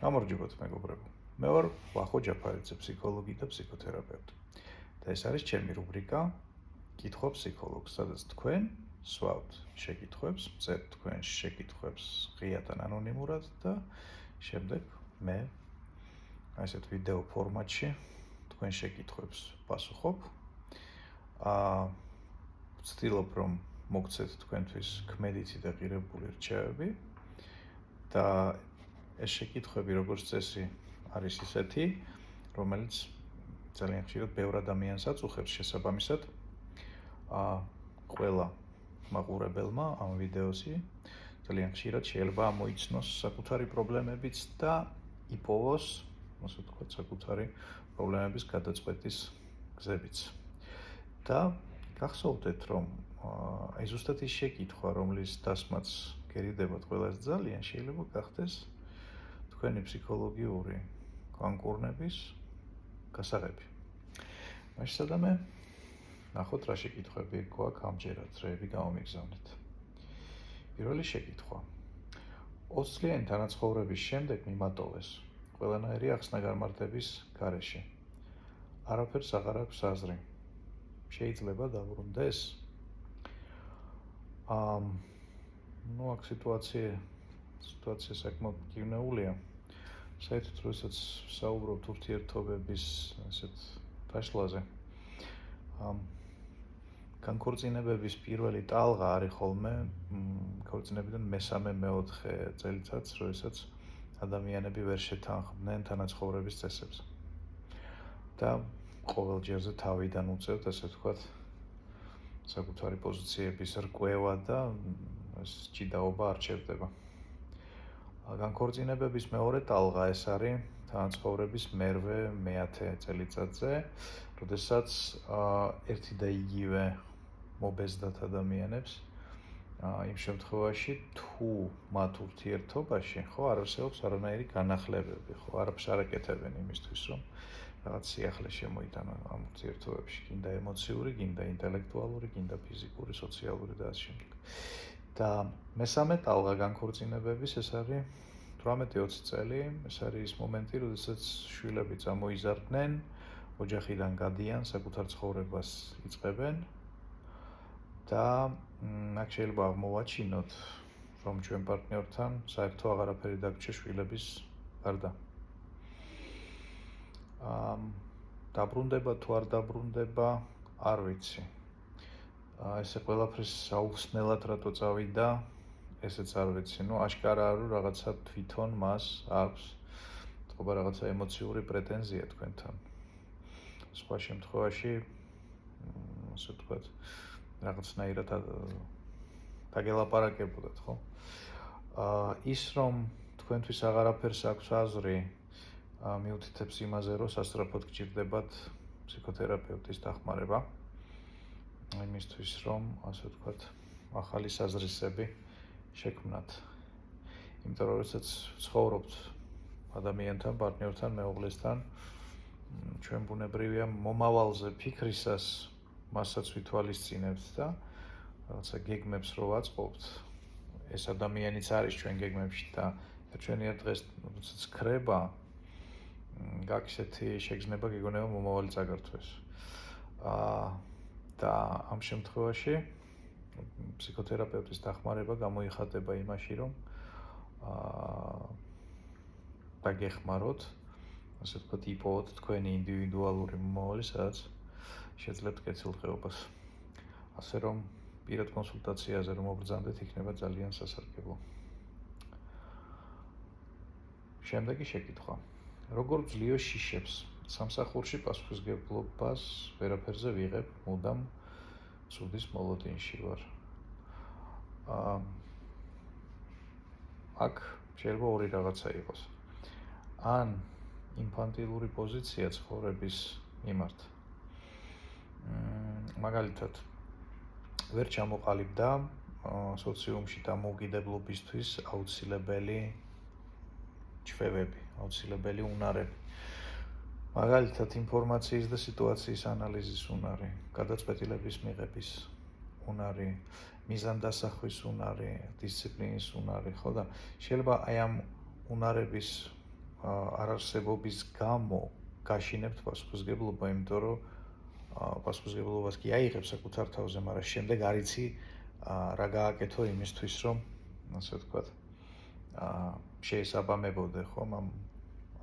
გამარჯობათ მეგობრებო. მე ვარ ვახო ჯაფარიძე, ფსიქოლოგი და ფსიქოთერაპევტი. და ეს არის ჩემი რუბრიკა კითხვა ფსიქოლოგს, სადაც თქვენ სვავთ შეკითხვებს, წერთ თქვენ შეკითხვებს ღიად ან ანონიმურად და შემდეგ მე ასეთ ვიდეო ფორმატში თქვენ შეკითხვებს პასუხობ. ვცდილობ რომ მოგცეთ თქვენთვის ქმედითი და ღირებული რჩევები და ეს შეკითხვები როგორც წესი არის ისეთი, რომელიც ძალიან ხშირად ბევრ ადამიანს აწუხებს შესაბამისად. ყველა მაყურებელმა ამ ვიდეოსი ძალიან ხშირად შეიძლება ამოიცნოს საკუთარი პრობლემებიც და იპოვოს, ასე ვთქვათ, საკუთარი პრობლემების გადაწყვეტის გზებიც. და გახსოვდეთ, რომ აი ზუსტად ის შეკითხვა, რომლის დასმაც გერიდებათ ყველას ძალიან, შეიძლება გახდეს თქვენი ფსიქოლოგიური განკურნების გასაღები. მაშინ სადამე ნახოთ რა შეკითხვები გვაქვს ამჯერად, რები გამომიგზავნეთ. პირველი შეკითხვა. 20 წლიანი თანაცხოვრების შემდეგ მიმატოვეს ყველანაირი ახსნა-განმარტების გარეშე. არაფერს აღარ აქვს აზრი. შეიძლება დაბრუნდეს? აქ სიტუაცია საკმაოდ მტკივნეულია. საერთოდ როდესაც საუბრობთ ურთიერთობების ასეთ დაშლაზე, განქორწინებების პირველი ტალღა არის ხოლმე ქორწინებიდან მესამე-მეოთხე წელიწადს, როდესაც ადამიანები ვერ შეთანხმდნენ თანაცხოვრების წესებს. და ყოველ ჯერზე თავიდან უწევთ, ასე ვთქვათ, საკუთარი პოზიციების რკვევა და ეს ჭიდაობა არ ჩერდება. განქორწინებების მეორე ტალღა ეს არის თანაცხოვრების მერვე-მეათე წელიწადზე, როდესაც ერთი და იგივე მობეზდათ ადამიანებს იმ შემთხვევაში, თუ მათ ურთიერთობაში არ არსებობს არანაირი განახლებები, არაფერს არ აკეთებენ იმისთვის, რომ რაღაც სიახლე შემოიტანონ ამ ურთიერთობებში, გინდა ემოციური, გინდა ინტელექტუალური, გინდა ფიზიკური, სოციალური და ასე შემდეგ. და მესამე ტალღა განქორწინებების ეს არის 18-20 წელი, ეს არის ის მომენტი, როდესაც შვილები წამოიზარდნენ, ოჯახიდან გადიან, საკუთარ ცხოვრებას იწყებენ და აქ შეიძლება აღმოვაჩინოთ, რომ ჩვენ პარტნიორთან საერთო აღარაფერი დაგვრჩა შვილების გარდა. დაბრუნდება თუ არ დაბრუნდება, არ ვიცი. ესე ყველაფრის აუხსნელად რატო წავიდა, ესეც არ ვიცი. აშკარა არის, რაღაცა თვითონ მას აქვს თქობა რაღაცა ემოციური პრეტენზია თქვენთან. სხვა შემთხვევაში, ასე ვთქვათ, რაღაცნაირად დაგელაპარაკებოდათ, ხო? ის რომ თქვენთვის აღარაფერს აქვს აზრი, მიუთითებს იმაზე, რომ სასწრაფოდ გჭირდებათ ფსიქოთერაპევტის დახმარება. იმისთვის, რომ, ასე ვთქვათ, ახალი საზრისები შექმნათ. იმიტომ რომ როდესაც ცხოვრობთ ადამიანთან, პარტნიორთან, მეუღლესთან, ჩვენ ბუნებრივია მომავალზე ფიქრისას მასაც ვითვალისწინებთ და რაღაცა გეგმებს რო ვაწყობთ, ეს ადამიანიც არის ჩვენ გეგმებში და ჩვენიერ დღეს როდესაც ქრება, გაქვს ესეთი შეგრძნება გიგონება მომავალი წაგართვეს. და ამ შემთხვევაში ფსიქოთერაპევტის დახმარება გამოიხატება იმაში, რომ დაგეხმაროთ, ასე ვთქვათ, იპოვოთ თქვენი ინდივიდუალური მომავალი, სადაც შეძლებთ კეთილდღეობას. ასე რომ პირად კონსულტაციაზე რომ მობრძანდეთ, იქნება ძალიან სასარგებლო. შემდეგი შეკითხვა. როგორ ვძლიო შიშებს? სამსახურში პასუხისმგებლობას ვერაფერზე ვიღებ, მუდამ ცუდის მოლოდინში ვარ. აქ შეიძლება ორი რაღაცა იყოს. ან ინფანტილური პოზიცია ცხოვრების მიმართ. მაგალითად, ვერ ჩამოყალიბდა სოციუმში დამოუკიდებლობისთვის აუცილებელი ჩვევები, აუცილებელი უნარები. მაგალითად, ინფორმაციის და სიტუაციის ანალიზის უნარი, გადაწყვეტილების მიღების უნარი, მიზანდასახვის უნარი, დისციპლინის უნარი, ხო და შეიძლება აი ამ უნარების არარსებობის გამო გაშინებთ პასუხისმგებლობა, იმიტომ რომ პასუხისმგებლობას კი აიღებ საკუთარ თავზე, მაგრამ შემდეგ არ იცი რა გააკეთო იმისთვის, რომ ასე ვთქვათ, შეესაბამებოდე ხომ ამ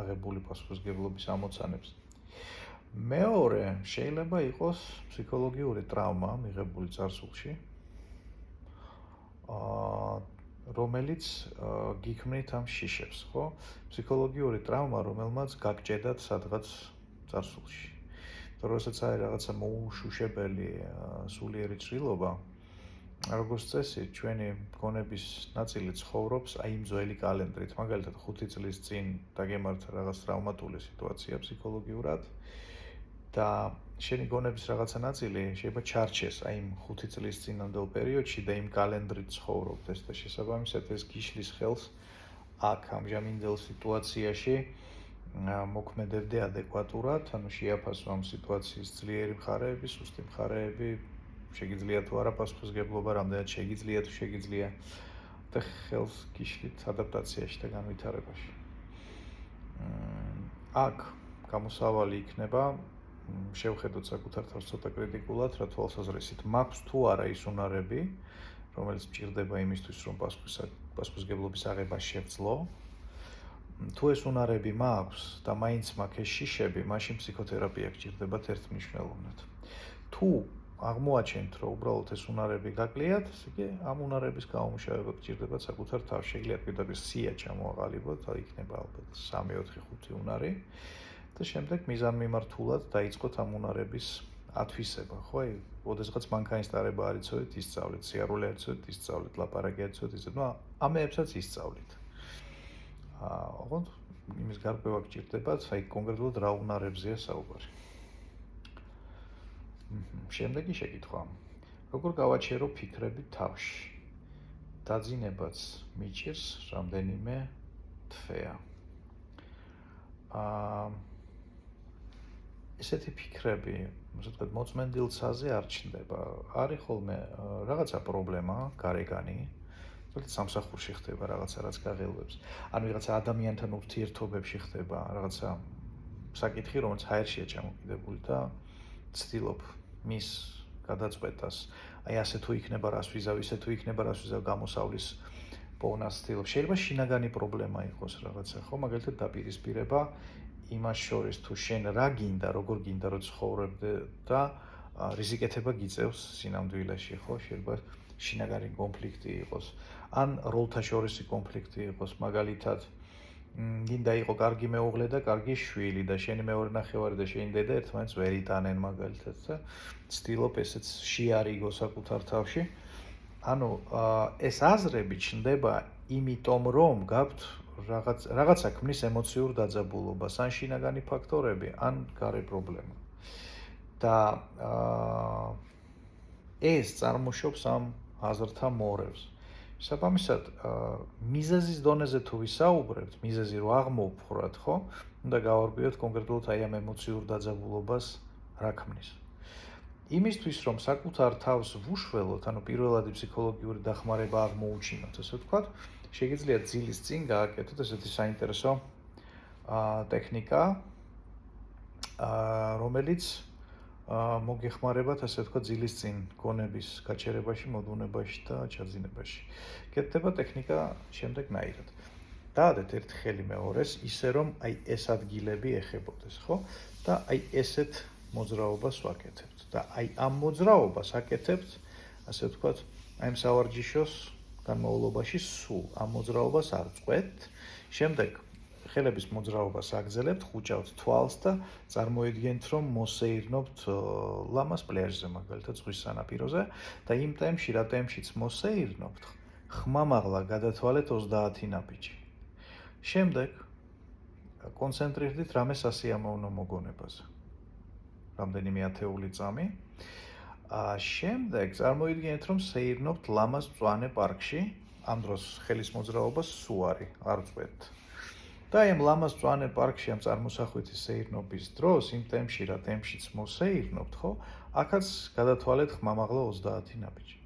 აღებული პასუხისმგებლობის ამოცანებს. მეორე, შეიძლება იყოს ფსიქოლოგიური ტრავმა მიღებული წარსულში, რომელიც გიქმნით ამ შიშებს, ხო? ფსიქოლოგიური ტრავმა, რომელმაც გაგჭედათ სადღაც წარსულში. როდესაც არის რაღაცა მოუშუშებელი სულიერი ცვლილობა, როგორც წესი, ჩვენი მგონების ნაწილი ცხოვრობს აი იმ ძველი კალენდრით. მაგალითად, 5 წლის წინ დაგემართა რაღაც ტრავმატული სიტუაცია ფსიქოლოგიურად და შენი გონების რაღაცა ნაწილი შეიძლება ჩარჩეს აი იმ 5 წლის წინანდელ პერიოდში და იმ კალენდრით ცხოვრობდეს და შესაბამისად ეს გიშლის ხელს აქ ამჟამინდელ სიტუაციაში მოქმედებდე ადეკვატურად, ანუ შეაფასო ამ სიტუაციის ძლიერი მხარეები, სუსტი მხარეები, შეგიძლია თუ არა პასუხისმგებლობა, რამდენად შეგიძლია თუ შეგიძლია და ხელს გიშლით ადაპტაციაში და განვითარებაში. აქ გამოსავალი იქნება შევხედოთ საკუთარ თავს ცოტა კრიტიკულად, რა თვალსაზრისით მაქვს თუ არა ის უნარები, რომელიც მჭირდება იმისთვის, რომ პასუხისმგებლობის აღება შევძლო. თუ ეს უნარები მაქვს და მაინც მაქვს ეს შიშები, მაშინ ფსიქოთერაპია გჭირდებათ ერთმნიშვნელოვნად. თუ აღმოაჩენთ, რომ უბრალოდ ეს უნარები გაკლიათ, ესე იგი ამ უნარების გაუმუშავება გჭირდებათ საკუთარ თავში. შეგიძლიათ პირდაპირ სია ჩამოაყალიბოთ, და იქნება ალბათ 3, 4, 5 უნარი და შემდეგ მიზანმიმართულად დაიწყოთ ამ უნარების ათვისება, ხო? აი, ოდესღაც მანქანის ტარება არ იცოდით, ისწავლით, სიარული არ იცოდით, ისწავლით, ლაპარაკი არ იცოდით, ისე, ნუ ამეებსაც ისწავლით. ოღონდ იმის გარკვევა გჭირდებათ, აი კონკრეტულად რა უნარებზეა საუბარი. შემდეგი შეკითხვა. როგორ გავაჩერო ფიქრები თავში? დაძინებაც მიჭირს რამდენიმე თვეა. ესეთი ფიქრები, ასე ვთქვათ, მოწმენდილცაზე არ ჩნდება. არის ხოლმე რაღაცა პრობლემა, გარეგანი, სამსახურში ხდება რაღაცა, რაც გაღელვებს. ან ვიღაცა ადამიანთან ურთიერთობებში ხდება რაღაცა საკითხი, რომელიც ჰაერშია ჩამოკიდებული და ცდილობ მის გადაწყვეტას. აი ასე თუ იქნება რას ვიზავ, ისე თუ იქნება რას ვიზავ, გამოსავლის პოვნას ცდილობ. შეიძლება შინაგანი პრობლემა იყოს რაღაცა, ხო? მაგალითად დაპირისპირება იმას შორის, თუ შენ რა გინდა, როგორ გინდა რომ ცხოვრებდე და რიზიკეთება გიწევს სინამდვილეში, ხო? შეიძლება შინაგანი კონფლიქტი იყოს. ან როლთა შორისი კონფლიქტი იყოს, მაგალითად, გინდა იყო კარგი მეუღლე და კარგი შვილი და შენი მეორე ნახევარი და შენი დედა ერთმანეთს ვერ იტანენ მაგალითად და ცდილობ ესეც შეარიგო საკუთარ თავში. ანუ ეს აზრები ჩნდება იმიტომ, რომ გაქვთ რაღაცა ქმნის ემოციურ დაძაბულობას, ან შინაგანი ფაქტორები, ან გარე პრობლემა. და ეს წარმოშობს ამ აზრთა მორევს. შესაბამისად, მიზეზის დონეზე თუ ვისაუბრებთ, მიზეზი რო აღმოვფხვრათ, ხო? უნდა გავარკვიოთ კონკრეტულად აი ამ ემოციურ დაძაბულობას რა ქმნის. იმისთვის, რომ საკუთარ თავს ვუშველოთ, ანუ პირველადი ფსიქოლოგიური დახმარება აღმოუჩინოთ, ასე ვთქვათ, შეგიძლიათ ძილის წინ გააკეთოთ ესეთი საინტერესო ტექნიკა, რომელიც მოგეხმარებათ, ასე ვთქვათ, ძილის წინ გონების გაჩერებაში, მოდუნებაში და ჩაძინებაში. კეთდება ტექნიკა შემდეგნაირად. დაადეთ ერთ ხელი მეორეს, ისე რომ აი ეს ადგილები ეხებოდეს, ხო? და აი ესეთ მოძრაობას ვაკეთებთ. და აი ამ მოძრაობას აკეთებთ, ასე ვთქვათ, აი ამ სავარჯიშოს განმავლობაში სულ ამ მოძრაობას არ წყვეტთ. შემდეგ ხელების მოძრაობას აგრძელებთ, ხუჭავთ თვალს და წარმოიდგენთ, რომ მოსეირნობთ ლამას პლაჟზე, მაგალითად ზღვის სანაპიროზე და იმ ტემპში, რა ტემპშიც მოსეირნობთ, ხმამაღლა გადათვალეთ 30 ნაბიჯი. შემდეგ კონცენტრირდით რამე სასიამოვნო მოგონებაზე. რამდენიმე ათეული წამი. შემდეგ წარმოიდგინეთ, რომ სეირნობთ ლამას მწვანე პარკში, ამ დროს ხელის მოძრაობას სუარი არ წვეთ. და აი ამ ლამას მწვანე პარკში ამ წარმოსახვითი სეირნობის დროს, იმ ტემპში, რა ტემპშიც მოსეირნობთ, ხო? აქაც გადათვალეთ ხმამაღლა 30 ნაბიჯი.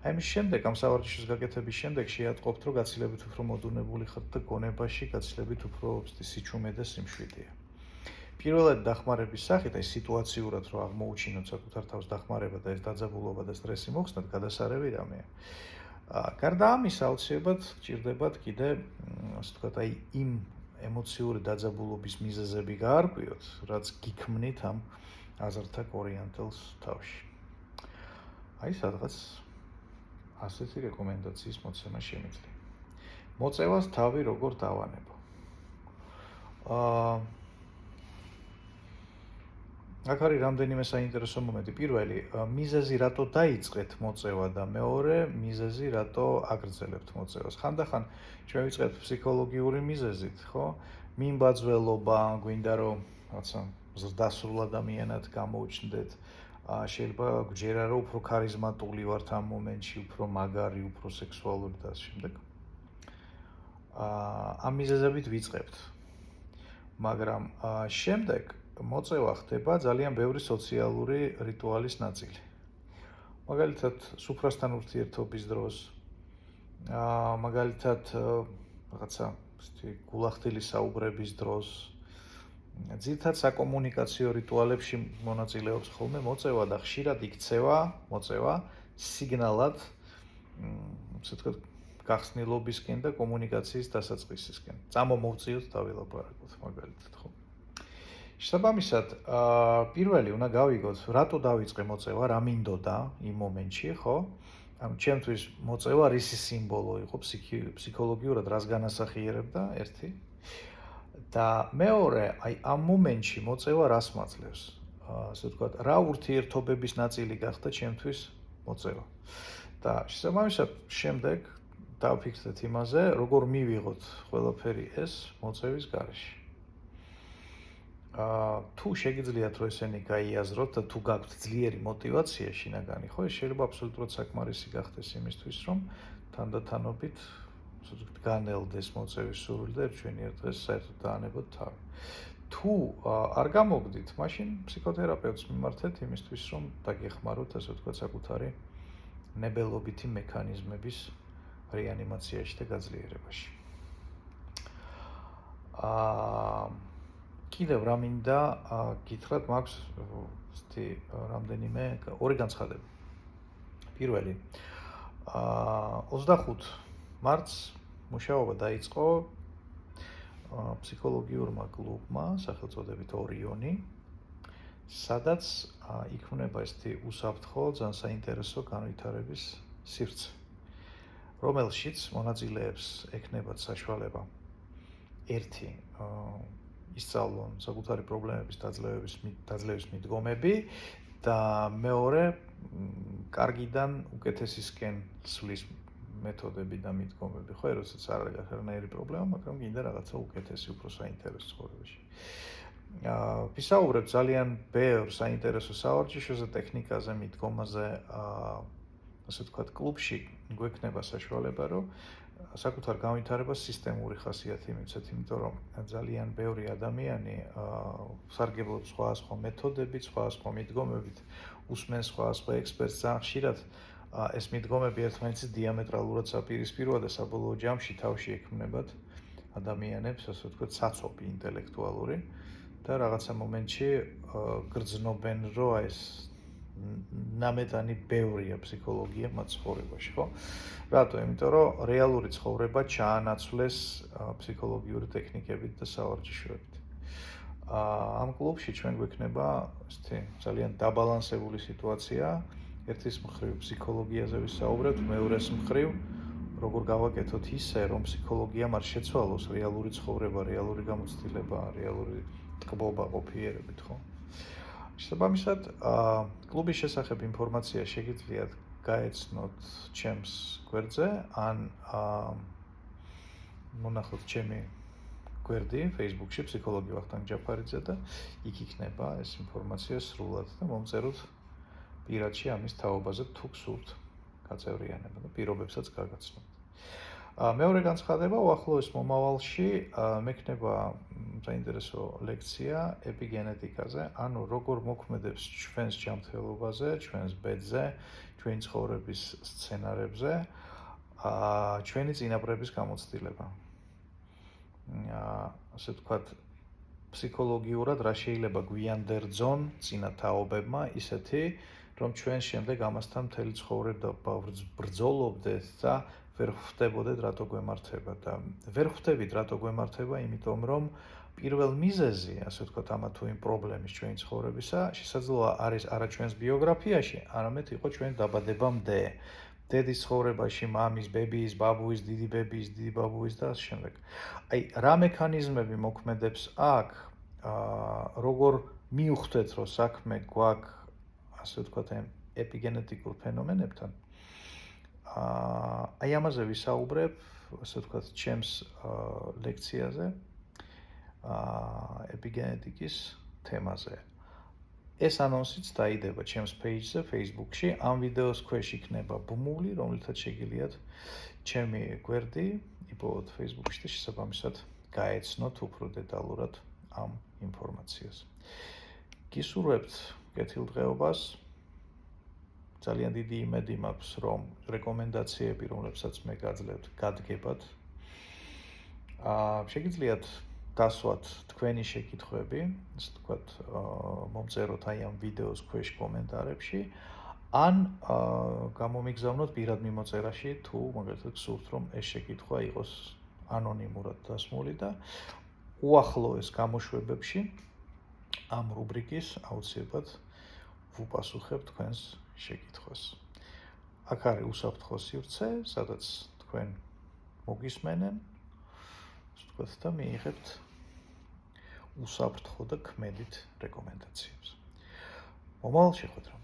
აი მის შემდეგ ამ სავარჯიშოს გაკეთების შემდეგ შეატყობთ, რომ გაცილებით უფრო მოდუნებული ხართ და გონებაში გაცილებით უფრო სიჩუმე და სიმშვიდეა. პირველად დახმარების სახით, აი სიტუაციურად რომ აღმოუჩინოთ საკუთარ თავს დახმარება და ეს დაძაბულობა და სტრესი მოხსნათ, გადასარევი რამეა. გარდა ამისა, აუცილებლად გჭირდებათ კიდე, ასე ვთქვათ, აი იმ ემოციური დაძაბულობის მიზეზები გაარკვიოთ, რაც გიქმნით ამ აზრთა ორიენტელს თავში. აი სადღაც ასეთი რეკომენდაციის მოცემა შემიძლია. მოწევას თავი როგორ დავანებო. აქ არის რამდენიმე საინტერესო მომენტი. პირველი, მიზეზი რატო დაიწყეთ მოწევა და მეორე, მიზეზი რატო აგრძელებთ მოწევას. ხანდახან ჩვენ ვიწყებთ ფსიქოლოგიური მიზეზით, ხო? მიმბაძველობა, გვინდა რომ რაღაცა ზრდასრულ ადამიანად გამოუჩნდეთ. შეიძლება გვჯერა რომ უფრო ქარიზმატული ვართ ამ მომენტში, უფრო მაგარი, უფრო სექსუალური და ასე შემდეგ. ამ მიზეზებით ვიწყებთ. მაგრამ შემდეგ მოწევა ხდება ძალიან ბევრი სოციალური რიტუალის ნაწილი. მაგალითად, სუფრასთან ურთიერთობის დროს, მაგალითად, რაღაცა გულახდილი საუბრების დროს, ძირითადად საკომუნიკაციო რიტუალებში მონაწილეობს ხოლმე მოწევა და ხშირად იქცევა მოწევა სიგნალად, ასე ვთქვათ, გახსნილობისკენ და კომუნიკაციის დასაწყისისკენ. წამომოვწიოთ და ვილაპარაკოთ მაგალითად, ხო? შესაბამისად, პირველი უნდა გავიგოთ, რატო დავიწყე მოწევა, რა მინდოდა იმ მომენტში, ხო? ანუ ჩემთვის მოწევა რისი სიმბოლო იყო ფსიქოლოგიურად, რას განასახიერებდა, ერთი. და მეორე, აი ამ მომენტში მოწევა რას მაძლევს? ასე ვთქვათ, რა ურთიერთობების ნაწილი გახდა ჩემთვის მოწევა. და შესაბამისად, შემდეგ დავფიქრდეთ იმაზე, როგორ მივიღოთ ყველაფერი ეს მოწევის გარეშე. თუ შეგიძლიათ რომ ესენი გაიაზროთ და თუ გაქვთ ძლიერი мотиваცია შინაგანი, ხო, ეს შეიძლება აბსოლუტურად საკმარისი გახდეს იმისთვის, რომ თანდათანობით განელდეს მოწევის სურვილი და ერთგვარად დღეს საერთოდ დაანებოთ თავი. თუ არ გამოგდით, მაშინ ფსიქოთერაპევტს მიმართეთ იმისთვის, რომ დაგეხმაროთ, ასე ვთქვათ, საკუთარი ნებელობითი მექანიზმების რეანიმაციაში და გაძლიერებაში. კიდევ რა მინდა გითხრათ, მაქვს რამდენიმე ორი განცხადება. პირველი, 25 მარტს მუშაობა დაიწყო ფსიქოლოგიურმა კლუბმა, სახელწოდებით ორიონი, სადაც იქმნება ესეთი უსაფრთხო, ძალიან საინტერესო განვითარების სივრცე, რომელშიც მონაწილეებს ექნებათ საშუალება ერთი ისწავლონ საკუთარი პრობლემების დაძლევის მიდგომები და მეორე კარგიდან უკეთესისკენ სვლის მეთოდები და მიდგომები, ხო, როდესაც არ არის არანაირი პრობლემა, მაგრამ გინდა რაღაცა უკეთესი, უფრო საინტერესო ცხოვრებაში. ვისაუბრებ ძალიან ბევრ საინტერესო სავარჯიშოზე, ტექნიკაზე, მიდგომაზე, ასე ვთქვათ, კლუბში გვექნება საშუალება, რომ საკუთარ განვითარებას სისტემური ხასიათი მიცეთ, იმიტომ რომ ძალიან ბევრი ადამიანი სარგებლობს სხვადასხვა მეთოდებით, სხვადასხვა მიდგომებით, უსმენს სხვადასხვა ექსპერტს, ძალიან ხშირად ეს მიდგომები ერთმანეთს დიამეტრალურად საპირისპიროა და საბოლოო ჯამში თავში ექმნებათ ადამიანებს, ასე ვთქვათ, საცობი ინტელექტუალური და რაღაცა მომენტში გრძნობენ, რომ ეს ნამეტანი ბევრია ფსიქოლოგია მათ ცხოვრებაში, ხო? რატო? იმიტომ რომ რეალური ცხოვრება ჩაანაცვლეს ფსიქოლოგიური ტექნიკებით და სავარჯიშოებით. ამ კლუბში ჩვენ გვექნება ესეთი ძალიან დაბალანსებული სიტუაცია. ერთის მხრივ ფსიქოლოგიაზე ვისაუბრებთ, მეორეს მხრივ როგორ გავაკეთოთ ისე, რომ ფსიქოლოგიამ არ შეცვალოს რეალური ცხოვრება, რეალური გამოცდილება, რეალური ტკბობა ყოფიერებით, ხო? შესაბამისად, კლუბის შესახებ ინფორმაცია შეგიძლიათ გაეცნოთ ჩემს გვერდზე, ან მონახოთ ჩემი გვერდი Facebook-ში ფსიქოლოგი ვახტანგ ჯაფარიძე და იქ იქნება ეს ინფორმაცია სრულად და მომწეროთ პირადში ამის თაობაზე თუ გსურთ გაწევრიანება და პირობებსაც გაგაცნობთ. მეორე განცხადება, უახლოეს მომავალში მექნება საინტერესო ლექცია ეპიგენეტიკაზე, ანუ როგორ მოქმედებს ჩვენს ჯანმრთელობაზე, ჩვენს ბედზე, ჩვენი ცხოვრების სცენარებზე, ჩვენი წინაპრების გამოცდილება. ასე ვთქვათ, ფსიქოლოგიურად რა შეიძლება გვიანდერძონ წინა თაობებმა ისეთი, რომ ჩვენ შემდეგ ამასთან მთელი ცხოვრება ბრძოლობდეთ და ვერ ხვდებოდეთ რატო გვემართება და ვერ ხვდებით რატო გვემართება, იმიტომ რომ პირველ მიზეზი, ასე ვთქვათ, ამა თუ იმ პრობლემის ჩვენი ცხოვრებისა, შესაძლოა არის არა ჩვენს ბიოგრაფიაში, არამედ იყო ჩვენი დაბადებამდე. დედის ცხოვრებაში, მამის, ბებიის, ბაბუის, დიდი ბებიის, დიდი ბაბუის და ასე შემდეგ. აი, რა მექანიზმები მოქმედებს აქ, როგორ მივხვდეთ, რომ საქმე გვაქვს, ასე ვთქვათ, ეპიგენეტიკურ ფენომენებთან. აი ამაზე ვისაუბრებ, ასე ვთქვათ, ჩემს ლექციაზე, ეპიგენეტიკის თემაზე. ეს ანონსიც დაიდება ჩემს page-ზე Facebook-ში. ამ ვიდეოს ქვეშ იქნება ბმული, რომლითაც შეგიძლიათ ჩემი გვერდი იპოვოთ Facebook-ში და შესაბამისად გაეცნოთ უფრო დეტალურად ამ ინფორმაციას. გისურვებთ კეთილდღეობას. ძალიან დიდი იმედი მაქვს, რომ რეკომენდაციები, რომლებსაც მე გაძლევთ, გადგებათ. შეგიძლიათ დასვათ თქვენი შეკითხვები, ასე ვთქვათ, მომწეროთ აი ამ ვიდეოს ქვეშ კომენტარებში, ან გამომიგზავნოთ პირად მიმოწერაში, თუ მაგალითად გსურთ, რომ ეს შეკითხვა იყოს ანონიმურად დასმული და უახლოეს გამოშვებებში ამ რუბრიკის აუცილებლად ვუპასუხებ თქვენს შეკითხვას. აქ არის უსაფრთხო სივრცე, სადაც თქვენ მოგისმენენ, ასე ვთქვათ, და მიიღებთ უსაფრთხო და ქმედით რეკომენდაციებს. მომავალ შეხვედრამდე.